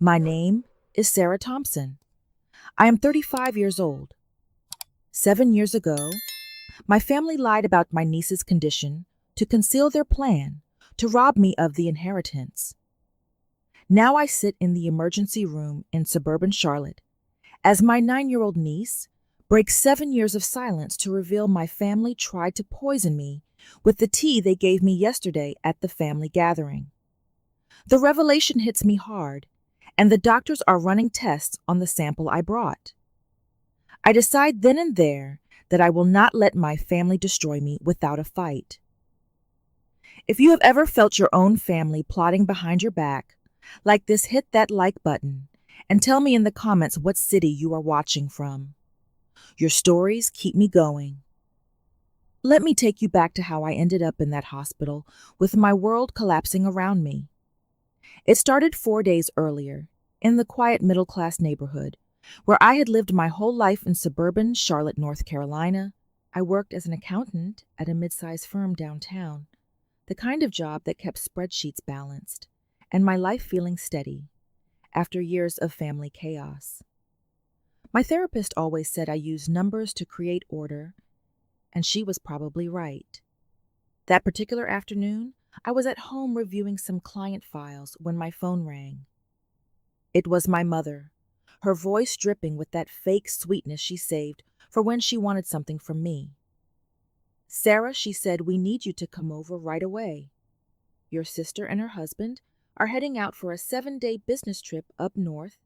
My name is Sarah Thompson. I am 35 years old. 7 years ago, my family lied about my niece's condition to conceal their plan to rob me of the inheritance. Now I sit in the emergency room in suburban Charlotte as my 9-year-old niece breaks 7 years of silence to reveal my family tried to poison me with the tea they gave me yesterday at the family gathering. The revelation hits me hard, and the doctors are running tests on the sample I brought. I decide then and there that I will not let my family destroy me without a fight. If you have ever felt your own family plotting behind your back, like this, hit that like button and tell me in the comments what city you are watching from. Your stories keep me going. Let me take you back to how I ended up in that hospital with my world collapsing around me. It started 4 days earlier, in the quiet middle-class neighborhood, where I had lived my whole life in suburban Charlotte, North Carolina. I worked as an accountant at a mid-sized firm downtown, the kind of job that kept spreadsheets balanced, and my life feeling steady, after years of family chaos. My therapist always said I use numbers to create order, and she was probably right. That particular afternoon, I was at home reviewing some client files when my phone rang. It was my mother, her voice dripping with that fake sweetness she saved for when she wanted something from me. "Sarah," she said, "we need you to come over right away. Your sister and her husband are heading out for a 7-day business trip up north,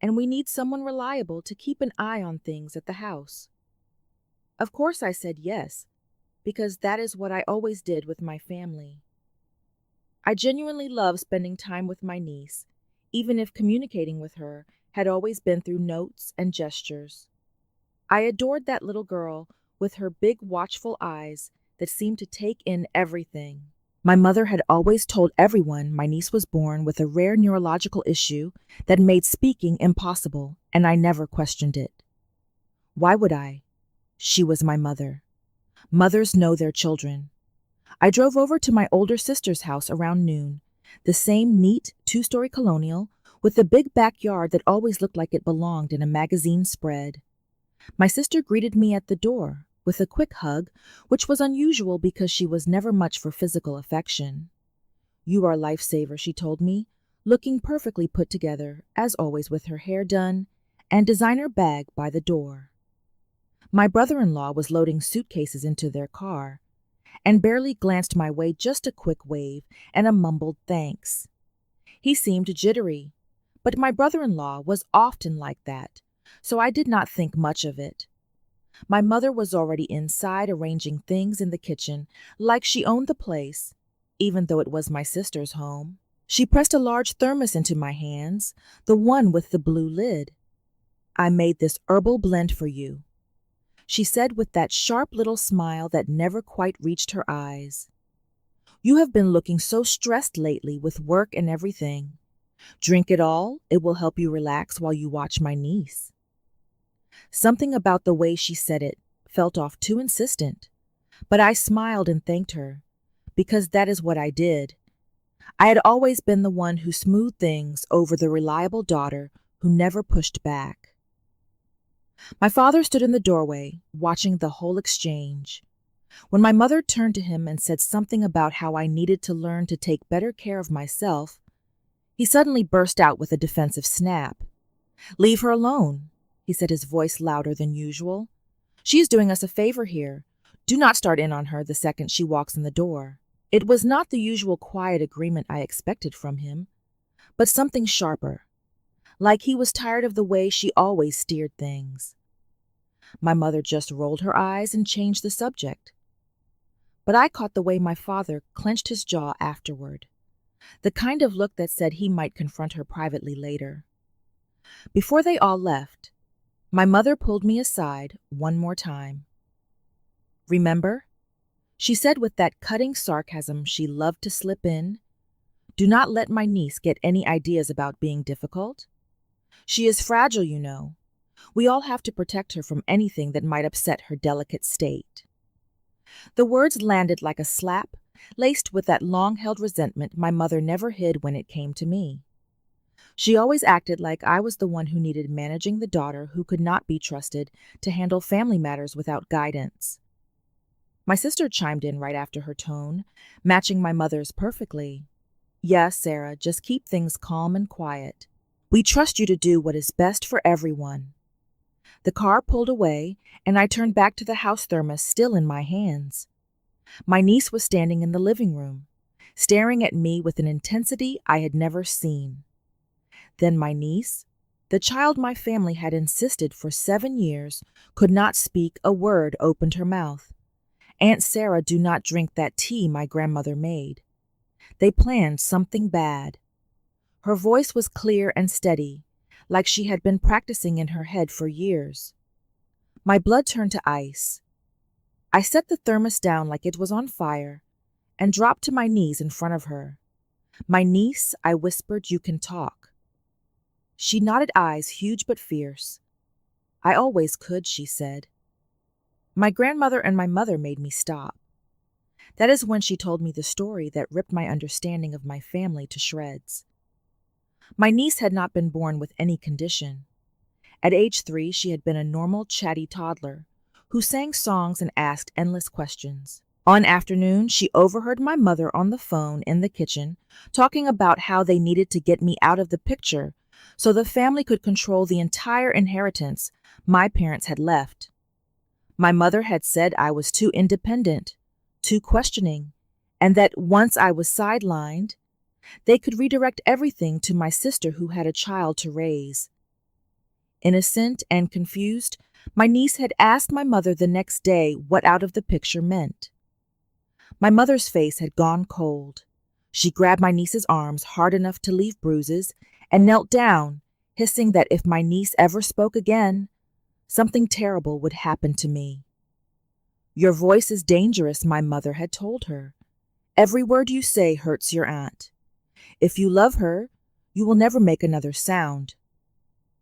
and we need someone reliable to keep an eye on things at the house." Of course I said yes, because that is what I always did with my family. I genuinely love spending time with my niece, even if communicating with her had always been through notes and gestures. I adored that little girl with her big watchful eyes that seemed to take in everything. My mother had always told everyone my niece was born with a rare neurological issue that made speaking impossible, and I never questioned it. Why would I? She was my mother. Mothers know their children. I drove over to my older sister's house around noon, the same neat 2-story colonial with a big backyard that always looked like it belonged in a magazine spread. My sister greeted me at the door with a quick hug, which was unusual because she was never much for physical affection. "You are a lifesaver," she told me, looking perfectly put together, as always, with her hair done and designer bag by the door. My brother-in-law was loading suitcases into their car and barely glanced my way, just a quick wave and a mumbled thanks. He seemed jittery, but my brother-in-law was often like that, so I did not think much of it. My mother was already inside arranging things in the kitchen like she owned the place, even though it was my sister's home. She pressed a large thermos into my hands, the one with the blue lid. "I made this herbal blend for you," she said with that sharp little smile that never quite reached her eyes. "You have been looking so stressed lately with work and everything. Drink it all. It will help you relax while you watch my niece." Something about the way she said it felt off too insistent, but I smiled and thanked her, because that is what I did. I had always been the one who smoothed things over the reliable daughter who never pushed back. My father stood in the doorway, watching the whole exchange. When my mother turned to him and said something about how I needed to learn to take better care of myself, he suddenly burst out with a defensive snap. "Leave her alone," he said, his voice louder than usual. "She is doing us a favor here. Do not start in on her the second she walks in the door." It was not the usual quiet agreement I expected from him, but something sharper, like he was tired of the way she always steered things. My mother just rolled her eyes and changed the subject. But I caught the way my father clenched his jaw afterward, the kind of look that said he might confront her privately later. Before they all left, my mother pulled me aside one more time. "Remember," she said with that cutting sarcasm she loved to slip in, "do not let my niece get any ideas about being difficult. She is fragile, you know. We all have to protect her from anything that might upset her delicate state." The words landed like a slap, laced with that long-held resentment my mother never hid when it came to me. She always acted like I was the one who needed managing the daughter who could not be trusted to handle family matters without guidance. My sister chimed in right after her tone, matching my mother's perfectly. Yes, Sarah, just keep things calm and quiet. We trust you to do what is best for everyone. The car pulled away, and I turned back to the house thermos still in my hands. My niece was standing in the living room, staring at me with an intensity I had never seen. Then my niece, the child my family had insisted for 7 years could not speak a word, opened her mouth. Aunt Sarah, do not drink that tea my grandmother made. They planned something bad. Her voice was clear and steady, like she had been practicing in her head for years. My blood turned to ice. I set the thermos down like it was on fire and dropped to my knees in front of her. My niece, I whispered, you can talk. She nodded, eyes huge but fierce. I always could, she said. My grandmother and my mother made me stop. That is when she told me the story that ripped my understanding of my family to shreds. My niece had not been born with any condition. At age 3, she had been a normal, chatty toddler who sang songs and asked endless questions. On afternoon, she overheard my mother on the phone in the kitchen talking about how they needed to get me out of the picture so the family could control the entire inheritance my parents had left. My mother had said I was too independent, too questioning, and that once I was sidelined, they could redirect everything to my sister who had a child to raise. Innocent and confused, my niece had asked my mother the next day what out of the picture meant. My mother's face had gone cold. She grabbed my niece's arms hard enough to leave bruises and knelt down, hissing that if my niece ever spoke again, something terrible would happen to me. Your voice is dangerous, my mother had told her. Every word you say hurts your aunt. If you love her, you will never make another sound.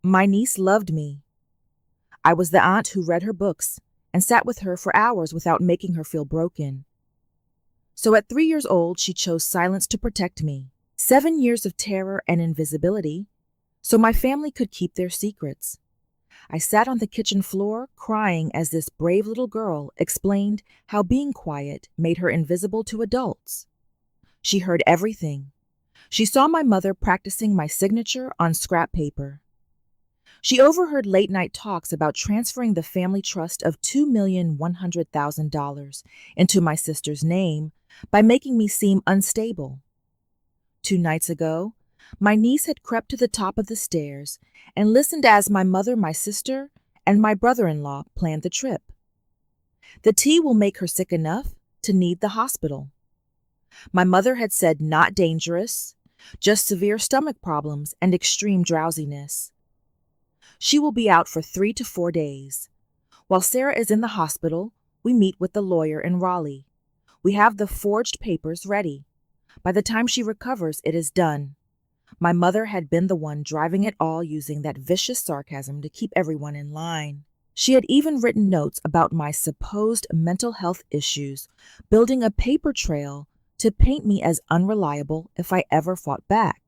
My niece loved me. I was the aunt who read her books and sat with her for hours without making her feel broken. So at 3 years old, she chose silence to protect me. 7 years of terror and invisibility, so my family could keep their secrets. I sat on the kitchen floor crying as this brave little girl explained how being quiet made her invisible to adults. She heard everything. She saw my mother practicing my signature on scrap paper. She overheard late-night talks about transferring the family trust of $2,100,000 into my sister's name by making me seem unstable. 2 nights ago, my niece had crept to the top of the stairs and listened as my mother, my sister, and my brother-in-law planned the trip. The tea will make her sick enough to need the hospital. My mother had said not dangerous, just severe stomach problems and extreme drowsiness. She will be out for 3 to 4 days. While Sarah is in the hospital, we meet with the lawyer in Raleigh. We have the forged papers ready. By the time she recovers, it is done. My mother had been the one driving it all, using that vicious sarcasm to keep everyone in line. She had even written notes about my supposed mental health issues, building a paper trail to paint me as unreliable if I ever fought back.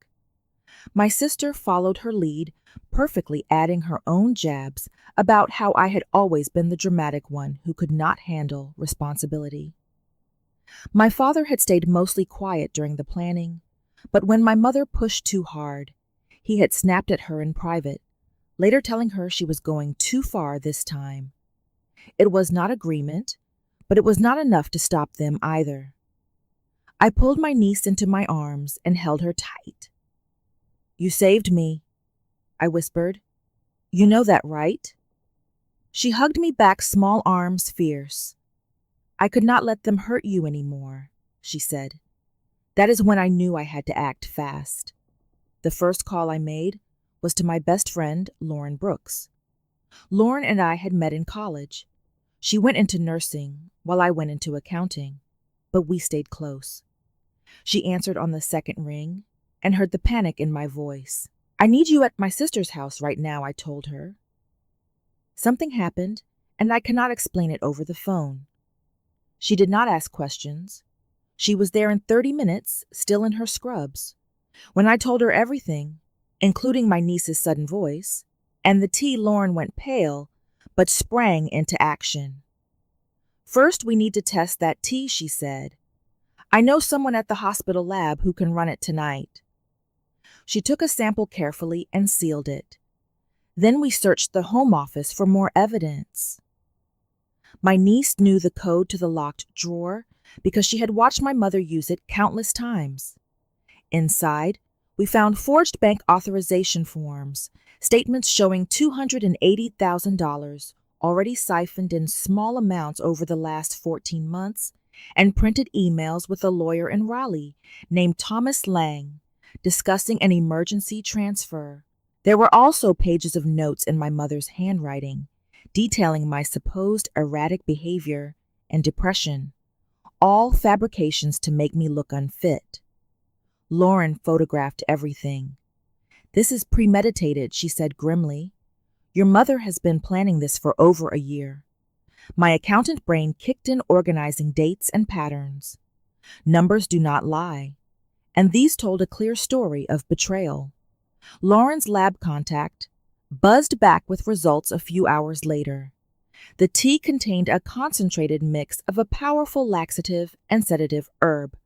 My sister followed her lead, perfectly adding her own jabs about how I had always been the dramatic one who could not handle responsibility. My father had stayed mostly quiet during the planning, but when my mother pushed too hard, he had snapped at her in private, later telling her she was going too far this time. It was not agreement, but it was not enough to stop them either. I pulled my niece into my arms and held her tight. You saved me, I whispered. You know that, right? She hugged me back, small arms fierce. I could not let them hurt you anymore, she said. That is when I knew I had to act fast. The first call I made was to my best friend, Lauren Brooks. Lauren and I had met in college. She went into nursing while I went into accounting, but we stayed close. She answered on the second ring and heard the panic in my voice. I need you at my sister's house right now, I told her. Something happened, and I cannot explain it over the phone. She did not ask questions. She was there in 30 minutes, still in her scrubs. When I told her everything, including my niece's sudden voice, and the T. Lauren went pale, but sprang into action. "First, we need to test that tea," she said. "I know someone at the hospital lab who can run it tonight." She took a sample carefully and sealed it. Then we searched the home office for more evidence. My niece knew the code to the locked drawer because she had watched my mother use it countless times. Inside, we found forged bank authorization forms, statements showing $280,000 already siphoned in small amounts over the last 14 months, and printed emails with a lawyer in Raleigh named Thomas Lang discussing an emergency transfer. There were also pages of notes in my mother's handwriting detailing my supposed erratic behavior and depression, all fabrications to make me look unfit. Lauren photographed everything. "This is premeditated," she said grimly. "Your mother has been planning this for over a year." My accountant brain kicked in, organizing dates and patterns. Numbers do not lie, and these told a clear story of betrayal. Lauren's lab contact buzzed back with results a few hours later. The tea contained a concentrated mix of a powerful laxative and sedative herb,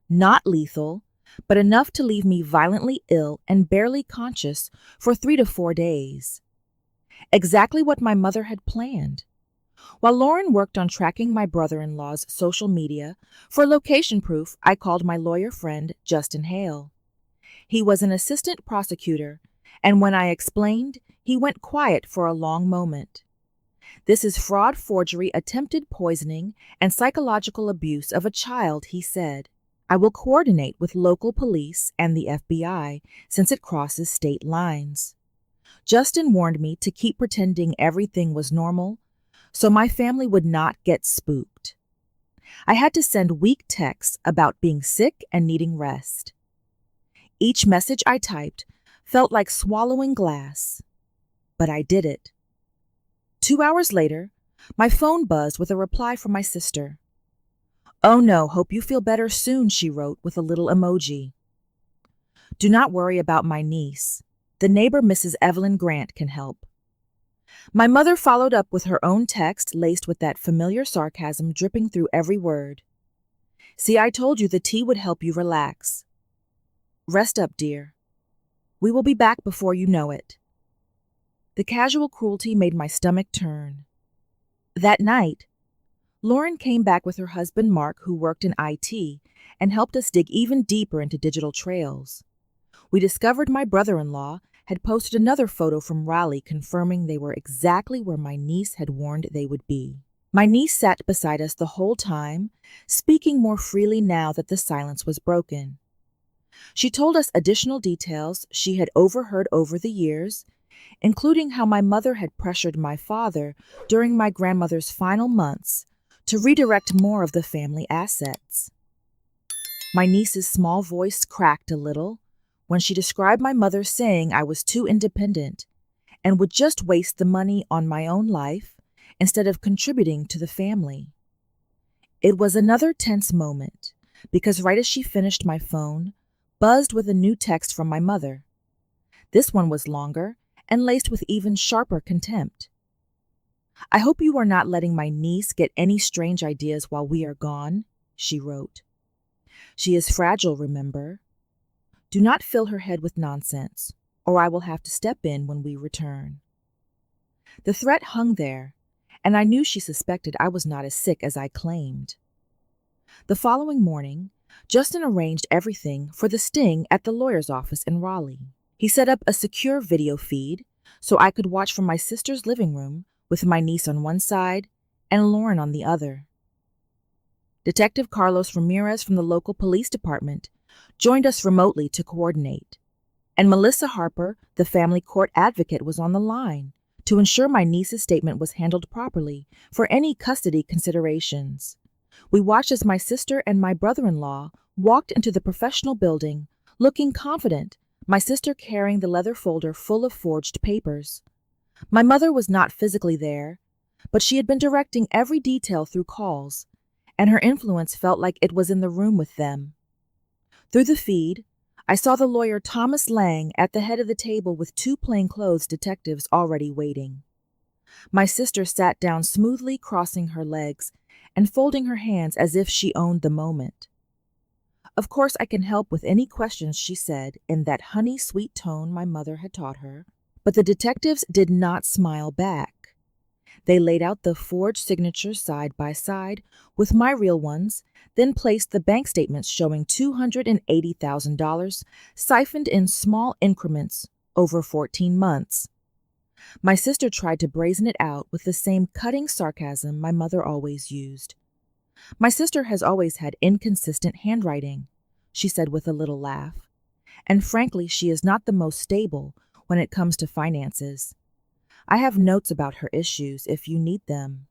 not lethal, but enough to leave me violently ill and barely conscious for 3 to 4 days. Exactly what my mother had planned. While Lauren worked on tracking my brother-in-law's social media for location proof, I called my lawyer friend, Justin Hale. He was an assistant prosecutor, and when I explained, he went quiet for a long moment. "This is fraud, forgery, attempted poisoning, and psychological abuse of a child," he said. "I will coordinate with local police and the FBI since it crosses state lines." Justin warned me to keep pretending everything was normal so my family would not get spooked. I had to send weak texts about being sick and needing rest. Each message I typed felt like swallowing glass, but I did it. 2 hours later, my phone buzzed with a reply from my sister. "Oh no, hope you feel better soon," she wrote with a little emoji. "Do not worry about my niece. The neighbor, Mrs. Evelyn Grant, can help." My mother followed up with her own text laced with that familiar sarcasm dripping through every word. "See, I told you the tea would help you relax. Rest up, dear. We will be back before you know it." The casual cruelty made my stomach turn. That night, Lauren came back with her husband Mark, who worked in IT, and helped us dig even deeper into digital trails. We discovered my brother-in-law had posted another photo from Raleigh confirming they were exactly where my niece had warned they would be. My niece sat beside us the whole time, speaking more freely now that the silence was broken. She told us additional details she had overheard over the years, including how my mother had pressured my father during my grandmother's final months to redirect more of the family assets. My niece's small voice cracked a little when she described my mother saying I was too independent and would just waste the money on my own life instead of contributing to the family. It was another tense moment because right as she finished, my phone buzzed with a new text from my mother. This one was longer and laced with even sharper contempt. "I hope you are not letting my niece get any strange ideas while we are gone," she wrote. "She is fragile, remember? Do not fill her head with nonsense, or I will have to step in when we return." The threat hung there, and I knew she suspected I was not as sick as I claimed. The following morning, Justin arranged everything for the sting at the lawyer's office in Raleigh. He set up a secure video feed so I could watch from my sister's living room with my niece on one side and Lauren on the other. Detective Carlos Ramirez from the local police department joined us remotely to coordinate, and Melissa Harper, the family court advocate, was on the line to ensure my niece's statement was handled properly for any custody considerations. We watched as my sister and my brother-in-law walked into the professional building, looking confident, my sister carrying the leather folder full of forged papers. My mother was not physically there, but she had been directing every detail through calls, and her influence felt like it was in the room with them. Through the feed, I saw the lawyer Thomas Lang at the head of the table with two plainclothes detectives already waiting. My sister sat down smoothly, crossing her legs and folding her hands as if she owned the moment. "Of course I can help with any questions," she said in that honey-sweet tone my mother had taught her. But the detectives did not smile back. They laid out the forged signatures side by side with my real ones, then placed the bank statements showing $280,000 siphoned in small increments over 14 months. My sister tried to brazen it out with the same cutting sarcasm my mother always used. "My sister has always had inconsistent handwriting," she said with a little laugh. "And frankly, she is not the most stable when it comes to finances. I have notes about her issues if you need them."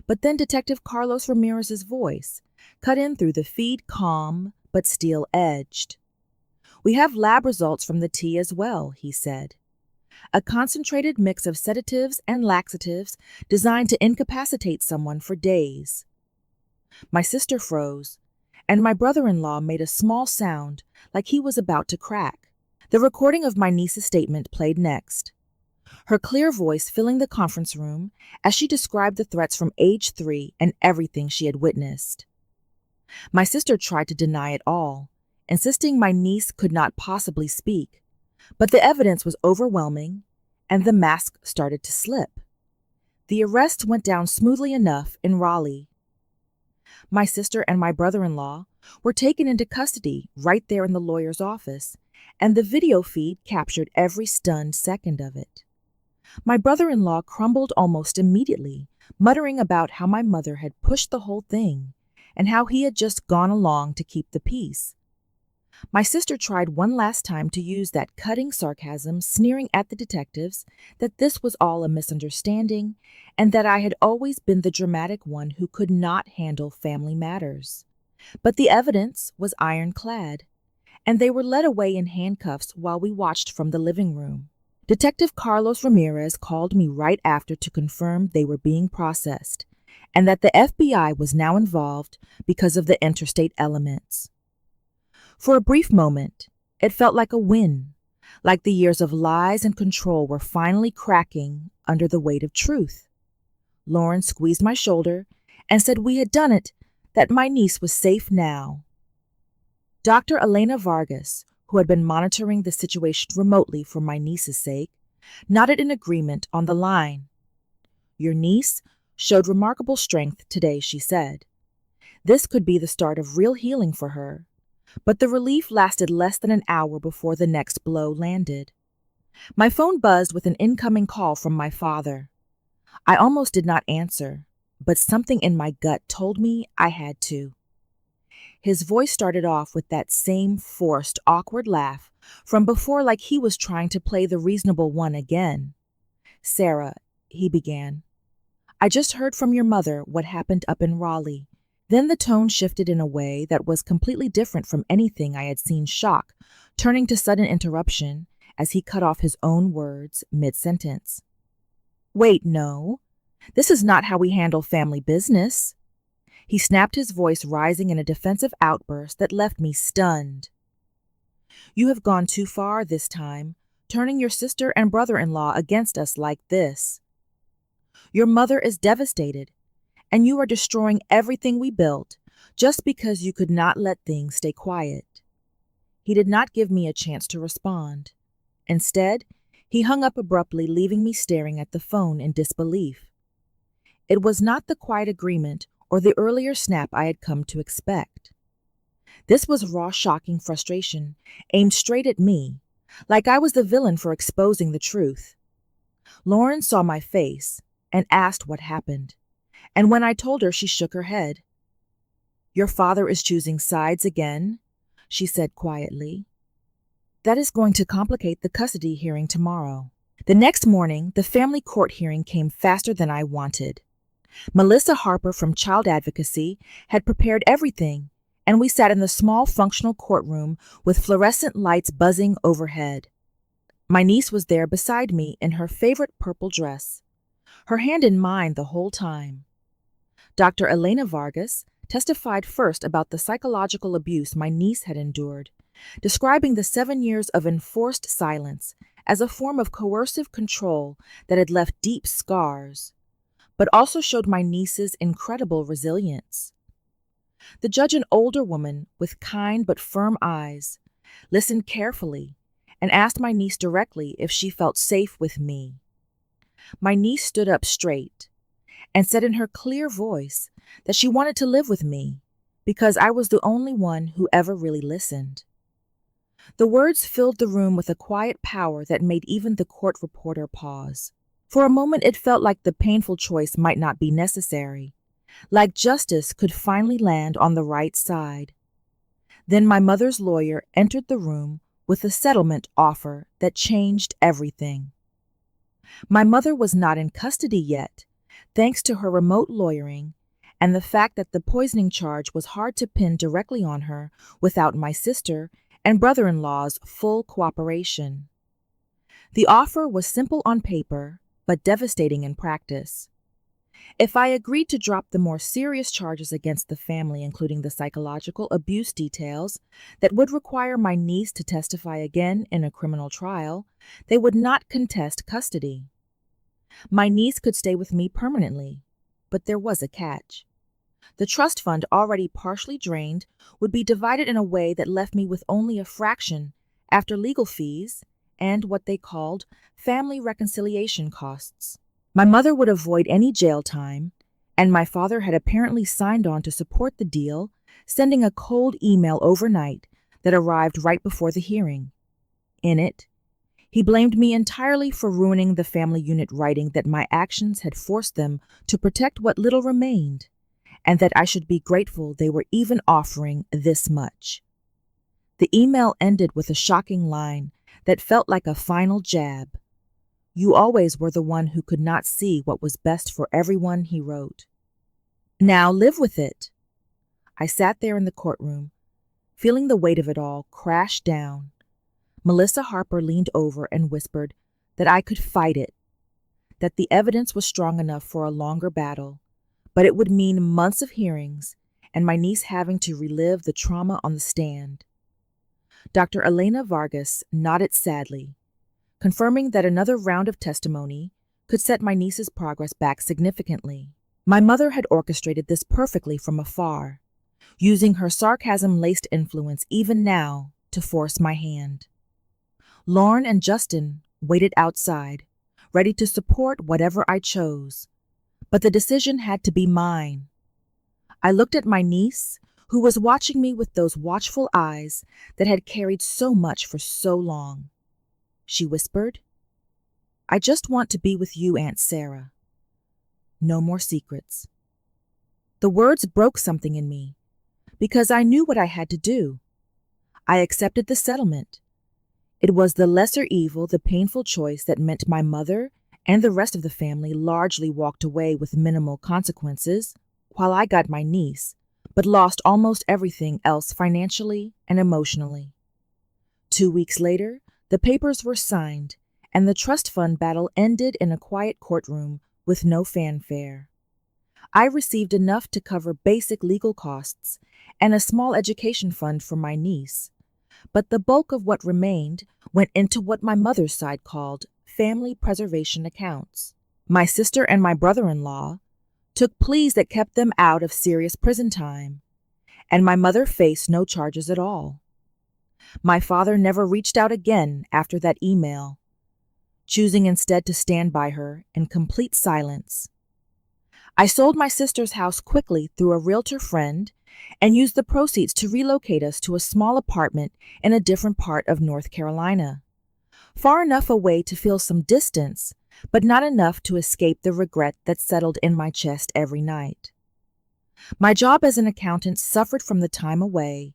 But then Detective Carlos Ramirez's voice cut in through the feed, calm but steel-edged. "We have lab results from the tea as well," he said. "A concentrated mix of sedatives and laxatives designed to incapacitate someone for days." My sister froze, and my brother-in-law made a small sound like he was about to crack. The recording of my niece's statement played next, her clear voice filling the conference room as she described the threats from age 3 and everything she had witnessed. My sister tried to deny it all, insisting my niece could not possibly speak, but the evidence was overwhelming, and the mask started to slip. The arrest went down smoothly enough in Raleigh. My sister and my brother-in-law were taken into custody right there in the lawyer's office, and the video feed captured every stunned second of it. My brother-in-law crumbled almost immediately, muttering about how my mother had pushed the whole thing and how he had just gone along to keep the peace. My sister tried one last time to use that cutting sarcasm, sneering at the detectives that this was all a misunderstanding and that I had always been the dramatic one who could not handle family matters. But the evidence was ironclad, and they were led away in handcuffs while we watched from the living room. Detective Carlos Ramirez called me right after to confirm they were being processed and that the FBI was now involved because of the interstate elements. For a brief moment, it felt like a win, like the years of lies and control were finally cracking under the weight of truth. Lauren squeezed my shoulder and said we had done it, that my niece was safe now. Dr. Elena Vargas, who had been monitoring the situation remotely for my niece's sake, nodded in agreement on the line. "Your niece showed remarkable strength today," she said. "This could be the start of real healing for her." But the relief lasted less than an hour before the next blow landed. My phone buzzed with an incoming call from my father. I almost did not answer, but something in my gut told me I had to. His voice started off with that same forced, awkward laugh from before, like he was trying to play the reasonable one again. "Sarah," he began, "I just heard from your mother what happened up in Raleigh." Then the tone shifted in a way that was completely different from anything I had seen, shock turning to sudden interruption as he cut off his own words mid-sentence. "Wait, no. This is not how we handle family business." He snapped, his voice rising in a defensive outburst that left me stunned. "You have gone too far this time, turning your sister and brother-in-law against us like this. Your mother is devastated, and you are destroying everything we built just because you could not let things stay quiet." He did not give me a chance to respond. Instead, he hung up abruptly, leaving me staring at the phone in disbelief. It was not the quiet agreement or the earlier snap I had come to expect. This was raw, shocking frustration aimed straight at me, like I was the villain for exposing the truth. Lauren saw my face and asked what happened, and when I told her, she shook her head. "Your father is choosing sides again," she said quietly. "That is going to complicate the custody hearing tomorrow." The next morning, the family court hearing came faster than I wanted. Melissa Harper from Child Advocacy had prepared everything, and we sat in the small functional courtroom with fluorescent lights buzzing overhead. My niece was there beside me in her favorite purple dress, her hand in mine the whole time. Dr. Elena Vargas testified first about the psychological abuse my niece had endured, describing the 7 years of enforced silence as a form of coercive control that had left deep scars, but also showed my niece's incredible resilience. The judge, an older woman with kind but firm eyes, listened carefully and asked my niece directly if she felt safe with me. My niece stood up straight and said in her clear voice that she wanted to live with me because I was the only one who ever really listened. The words filled the room with a quiet power that made even the court reporter pause. For a moment it felt like the painful choice might not be necessary, like justice could finally land on the right side. Then my mother's lawyer entered the room with a settlement offer that changed everything. My mother was not in custody yet, thanks to her remote lawyering and the fact that the poisoning charge was hard to pin directly on her without my sister and brother-in-law's full cooperation. The offer was simple on paper, but devastating in practice. If I agreed to drop the more serious charges against the family, including the psychological abuse details that would require my niece to testify again in a criminal trial, they would not contest custody. My niece could stay with me permanently, but there was a catch. The trust fund, already partially drained, would be divided in a way that left me with only a fraction after legal fees and what they called family reconciliation costs. My mother would avoid any jail time, and my father had apparently signed on to support the deal, sending a cold email overnight that arrived right before the hearing. In it, he blamed me entirely for ruining the family unit, writing that my actions had forced them to protect what little remained, and that I should be grateful they were even offering this much. The email ended with a shocking line that felt like a final jab. "You always were the one who could not see what was best for everyone," he wrote. "Now live with it." I sat there in the courtroom, feeling the weight of it all crash down. Melissa Harper leaned over and whispered that I could fight it, that the evidence was strong enough for a longer battle, but it would mean months of hearings and my niece having to relive the trauma on the stand. Dr. Elena Vargas nodded sadly, confirming that another round of testimony could set my niece's progress back significantly. My mother had orchestrated this perfectly from afar, using her sarcasm-laced influence even now to force my hand. Lauren and Justin waited outside, ready to support whatever I chose, but the decision had to be mine. I looked at my niece, who was watching me with those watchful eyes that had carried so much for so long. She whispered, "I just want to be with you, Aunt Sarah. No more secrets." The words broke something in me, because I knew what I had to do. I accepted the settlement. It was the lesser evil, the painful choice that meant my mother and the rest of the family largely walked away with minimal consequences, while I got my niece, but lost almost everything else financially and emotionally. 2 weeks later, the papers were signed, and the trust fund battle ended in a quiet courtroom with no fanfare. I received enough to cover basic legal costs and a small education fund for my niece, but the bulk of what remained went into what my mother's side called family preservation accounts. My sister and my brother-in-law took pleas that kept them out of serious prison time, and my mother faced no charges at all. My father never reached out again after that email, choosing instead to stand by her in complete silence. I sold my sister's house quickly through a realtor friend and used the proceeds to relocate us to a small apartment in a different part of North Carolina, far enough away to feel some distance, but not enough to escape the regret that settled in my chest every night. My job as an accountant suffered from the time away,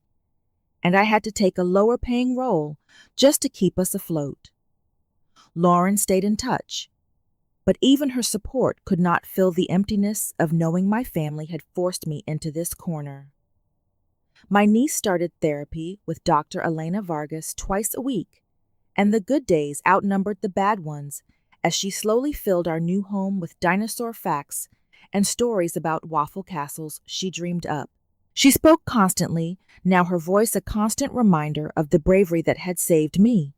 and I had to take a lower-paying role just to keep us afloat. Lauren stayed in touch, but even her support could not fill the emptiness of knowing my family had forced me into this corner. My niece started therapy with Dr. Elena Vargas twice a week, and the good days outnumbered the bad ones as she slowly filled our new home with dinosaur facts and stories about waffle castles she dreamed up. She spoke constantly, now her voice a constant reminder of the bravery that had saved me.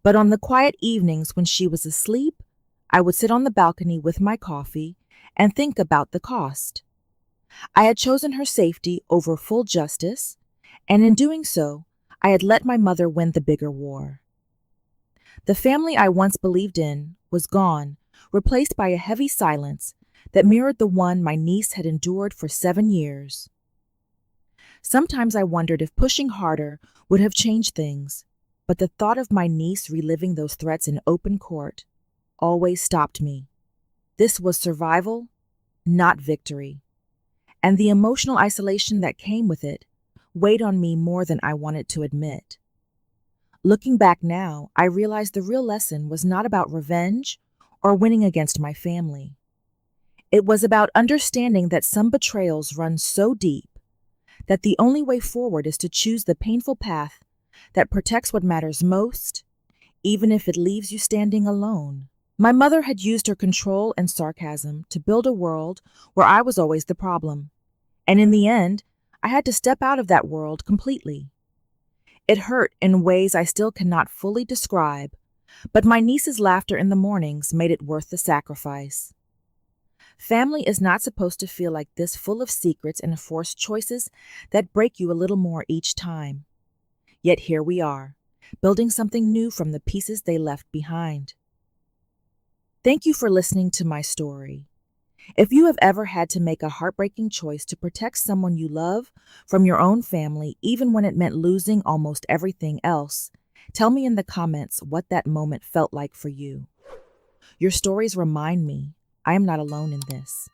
But on the quiet evenings when she was asleep, I would sit on the balcony with my coffee and think about the cost. I had chosen her safety over full justice, and in doing so, I had let my mother win the bigger war. The family I once believed in was gone, replaced by a heavy silence that mirrored the one my niece had endured for 7 years. Sometimes I wondered if pushing harder would have changed things, but the thought of my niece reliving those threats in open court always stopped me. This was survival, not victory, and the emotional isolation that came with it weighed on me more than I wanted to admit. Looking back now, I realize the real lesson was not about revenge or winning against my family. It was about understanding that some betrayals run so deep that the only way forward is to choose the painful path that protects what matters most, even if it leaves you standing alone. My mother had used her control and sarcasm to build a world where I was always the problem, and in the end, I had to step out of that world completely. It hurt in ways I still cannot fully describe, but my niece's laughter in the mornings made it worth the sacrifice. Family is not supposed to feel like this, full of secrets and forced choices that break you a little more each time. Yet here we are, building something new from the pieces they left behind. Thank you for listening to my story. If you have ever had to make a heartbreaking choice to protect someone you love from your own family, even when it meant losing almost everything else, tell me in the comments what that moment felt like for you. Your stories remind me I am not alone in this.